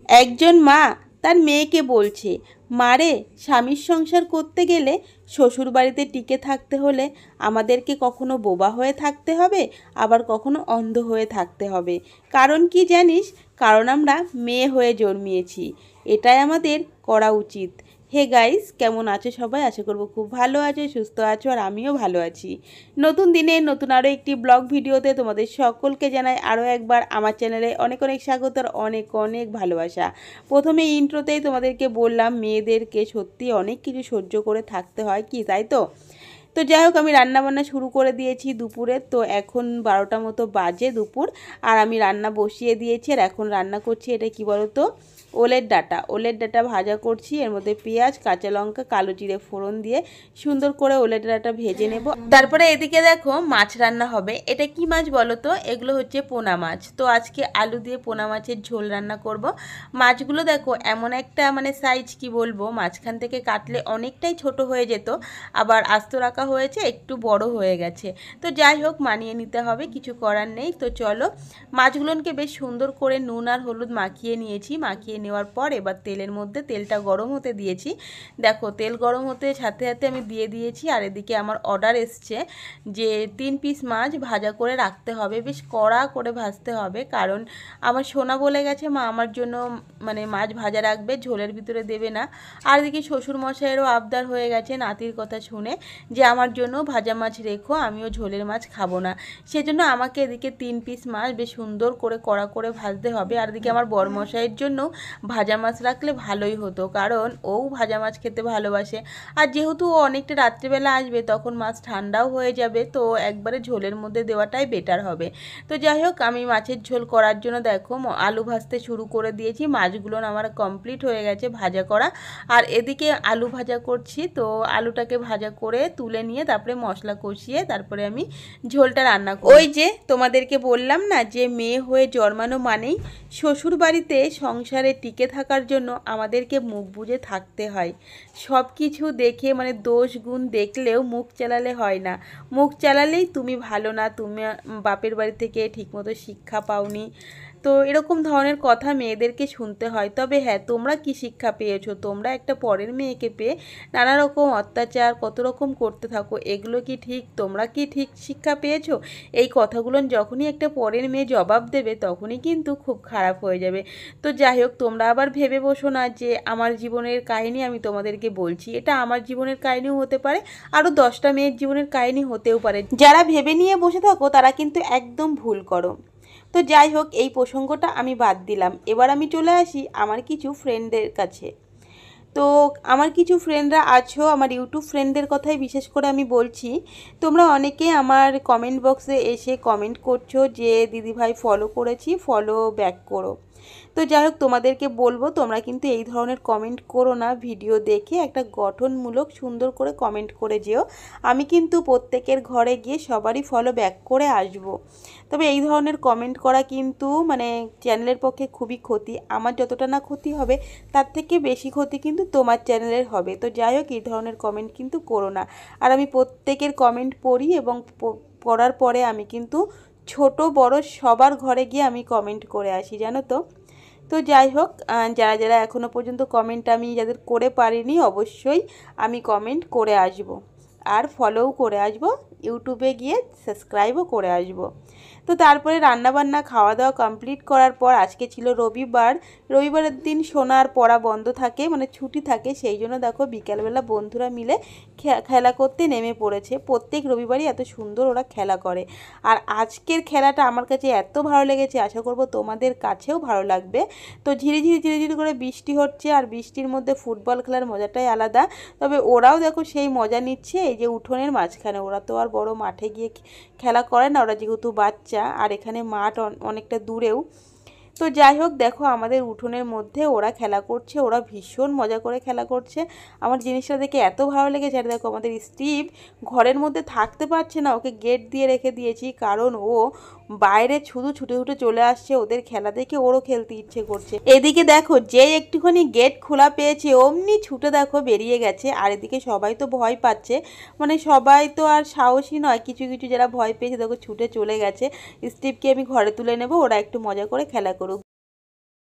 একজন মা তার মেয়েকে বলছে, মারে, স্বামীর সংসার করতে গেলে শ্বশুর বাড়িতে টিকে থাকতে হলে আমাদেরকে কখনো বোবা হয়ে থাকতে হবে, আবার কখনো অন্ধ হয়ে থাকতে হবে। কারণ কি জানিস? কারণ আমরা মেয়ে হয়ে জন্মিয়েছি, এটাই আমাদের করা উচিত। হে গাইস, কেমন আছো সবাই? আশা করবো খুব ভালো আছো, সুস্থ আছো, আর আমিও ভালো আছি। নতুন দিনে নতুন আরও একটি ব্লগ ভিডিওতে তোমাদের সকলকে জানাই আরও একবার আমার চ্যানেলে অনেক অনেক স্বাগত আর অনেক অনেক ভালোবাসা। প্রথমে ইন্ট্রোতেই তোমাদেরকে বললাম মেয়েদেরকে সত্যি অনেক কিছু সহ্য করে থাকতে হয়, কি তাই তো? তো যাই হোক, আমি রান্নাবান্না শুরু করে দিয়েছি দুপুরে। তো এখন 12টা মতো বাজে দুপুর, আর আমি রান্না বসিয়ে দিয়েছি। আর এখন রান্না করছি, এটা কি বলো তো, ওলের ডাঁটা ভাজা করছি। এর মধ্যে পেঁয়াজ, কাঁচা লঙ্কা, কালো জিরে ফোড়ন দিয়ে সুন্দর করে ওলের ডাঁটা ভেজে নেব। তারপরে এদিকে দেখো মাছ রান্না হবে। এটা কি মাছ বলো তো? এগুলো হচ্ছে পোনা মাছ। তো আজকে আলু দিয়ে পোনা মাছের ঝোল রান্না করব। মাছগুলো দেখো এমন একটা মানে সাইজ, কি বলবো, মাঝখান থেকে কাটলে অনেকটাই ছোট হয়ে যেত, আবার আস্ত রাখা হয়েছে একটু বড় হয়ে গেছে। তো যাই হোক, মানিয়ে নিতে হবে, কিছু করার নেই। তো চলো, মাছগুলোকে বেশ সুন্দর করে নুন আর হলুদ মাখিয়ে নিয়েছি। মাখিয়ে নেওয়ার পর এবার তেলের মধ্যে তেলটা গরম হতে দিয়েছি। দেখো তেল গরম হতে সাথে সাথে আমি দিয়ে দিয়েছি। আর এদিকে আমার অর্ডার এসছে যে 3 পিস মাছ ভাজা করে রাখতে হবে, বেশ কড়া করে ভাজতে হবে। কারণ আমার সোনা বলে গেছে মা আমার জন্য মানে মাছ ভাজা রাখবে, ঝোলের ভিতরে দেবে না। আর এদিকে শ্বশুরমশাইয়েরও আবদার হয়ে গেছে নাতির কথা শুনে যে আমার জন্য ভাজা মাছ রেখো, আমিও ঝোলের মাছ খাবো না। সেজন্য আমাকে এদিকে 3 পিস মাছ বেশ সুন্দর করে কড়া করে ভাজতে হবে। আর এদিকে আমার বরমশাইয়ের জন্য ভাজা মাছ রাখলে ভালোই হতো, কারণ ও ভাজা মাছ খেতে ভালোবাসে। আর যেহেতু ও অনেকটা রাত্রিবেলা আসবে, তখন মাছ ঠান্ডাও হয়ে যাবে, তো একবারে ঝোলের মধ্যে দেওয়াটাই বেটার হবে। তো যাই হোক, আমি মাছের ঝোল করার জন্য দেখো আলু ভাজতে শুরু করে দিয়েছি। মাছগুলো আমার কমপ্লিট হয়ে গেছে ভাজা করা। আর এদিকে আলু ভাজা করছি। তো আলুটাকে ভাজা করে তুলে নিয়ে তারপরে মশলা কষিয়ে তারপরে আমি ঝোলটা রান্না করি। ওই যে তোমাদেরকে বললাম না যে মেয়ে হয়ে জন্মানো মানেই শ্বশুর বাড়িতে সংসারে টিকে থাকার জন্য আমাদেরকে মুখ বুজে থাকতে হয়। সব কিছু দেখে মানে দোষ গুণ দেখলেও মুখ চালালে হয় না। মুখ চালালেই তুমি ভালো না, তুমি বাপের বাড়ি থেকে ঠিকমতো শিক্ষা পাওনি, তো এরকম ধরনের কথা মেয়েদেরকে শুনতে হয়। তবে হ্যাঁ, তোমরা কি শিক্ষা পেয়েছো? তোমরা একটা পরের মেয়েকে পেয়ে নানা রকম অত্যাচার কত রকম করতে থাকো, এগুলো কি ঠিক? তোমরা কি ঠিক শিক্ষা পেয়েছো? এই কথাগুলো যখনই একটা পরের মেয়ে জবাব দেবে, তখনই কিন্তু খুব খারাপ হয়ে যাবে। তো যাই হোক, তোমরা আবার ভেবে বসো না যে আমার জীবনের কাহিনী আমি তোমাদেরকে বলছি। এটা আমার জীবনের কাহিনীও হতে পারে, আরও 10টা মেয়ের জীবনের কাহিনী হতেও পারে। যারা ভেবে নিয়ে বসে থাকো তারা কিন্তু একদম ভুল করো। তো যাই হোক, এই প্রসঙ্গটা আমি বাদ দিলাম। এবার আমি চলে আসি আমার কিছু ফ্রেন্ডদের কাছে। তো আমার কিছু ফ্রেন্ডরা আছো, আমার ইউটিউব ফ্রেন্ডদের কথাই বিশেষ করে আমি বলছি। তোমরা অনেকে আমার কমেন্ট বক্সে এসে কমেন্ট করছো যে দিদিভাই ফলো করেছি, ফলো ব্যাক করো। তো যাই হোক, তোমাদেরকে বলবো তোমরা কিন্তু এই ধরনের কমেন্ট করো না। ভিডিও দেখে একটা গঠনমূলক সুন্দর করে কমেন্ট করে যেও। আমি কিন্তু প্রত্যেকের ঘরে গিয়ে সবারই ফলো ব্যাক করে আসবো। তবে এই ধরনের কমেন্ট করা কিন্তু মানে চ্যানেলের পক্ষে খুবই ক্ষতি। আমার যতটা না ক্ষতি হবে, তার থেকে বেশি ক্ষতি কিন্তু তোমার চ্যানেলের হবে। তো যাই হোক, এই ধরনের কমেন্ট কিন্তু করো না। আর আমি প্রত্যেকের কমেন্ট পড়ি, এবং পড়ার পরে আমি কিন্তু ছোট বড় সবার ঘরে গিয়ে আমি কমেন্ট করে আসি, জানো তো। তো যাই হোক, যারা যারা এখনও পর্যন্ত কমেন্ট আমি যাদের করে পারিনি, অবশ্যই আমি কমেন্ট করে আসব, আর ফলোও করে আসব, ইউটিউবে গিয়ে সাবস্ক্রাইবও করে আসব। তো তারপরে রান্নাবান্না খাওয়া দাওয়া কমপ্লিট করার পর, আজকে ছিল রবিবার। রবিবারের দিন সোনার পড়া বন্ধ থাকে, মানে ছুটি থাকে, সেই জন্য দেখো বিকালবেলা বন্ধুরা মিলে খেলা করতে নেমে পড়েছে। প্রত্যেক রবিবারই এত সুন্দর ওরা খেলা করে। আর আজকের খেলাটা আমার কাছে এত ভালো লেগেছে, আশা করব তোমাদের কাছেও ভালো লাগবে। তো ঝিরিঝিরি করে বৃষ্টি হচ্ছে, আর বৃষ্টির মধ্যে ফুটবল খেলার মজাটাই আলাদা। তবে ওরাও দেখো সেই মজা নিচ্ছে, এই যে উঠোনের মাঝখানে। ওরা তো আর বড় মাঠে গিয়ে খেলা করে না, ওরা যেহেতু বাচ্চা, আর এখানে মাঠ অনেকটা দূরেও। তো যাই হোক, দেখো আমাদের উঠোনের মধ্যে ওরা খেলা করছে, ওরা ভীষণ মজা করে খেলা করছে। আমার জিনিসটা দেখে এত ভালো লেগেছে। আর দেখো আমাদের স্টিভ ঘরের মধ্যে থাকতে পারছে না, ওকে গেট দিয়ে রেখে দিয়েছি, কারণ ও বাইরে শুধু ছুটে ছুটে চলে আসছে। ওদের খেলা দেখে ওরও খেলতে ইচ্ছে করছে। এদিকে দেখো, যে একটুখানি গেট খোলা পেয়েছে অমনি ছুটে দেখো বেরিয়ে গেছে। আর এদিকে সবাই তো ভয় পাচ্ছে, মানে সবাই তো আর সাহসী নয়, কিছু কিছু যারা ভয় পেয়েছে দেখো ছুটে চলে গেছে। স্টিভকে আমি ঘরে তুলে নেব, ওরা একটু মজা করে খেলা করবে।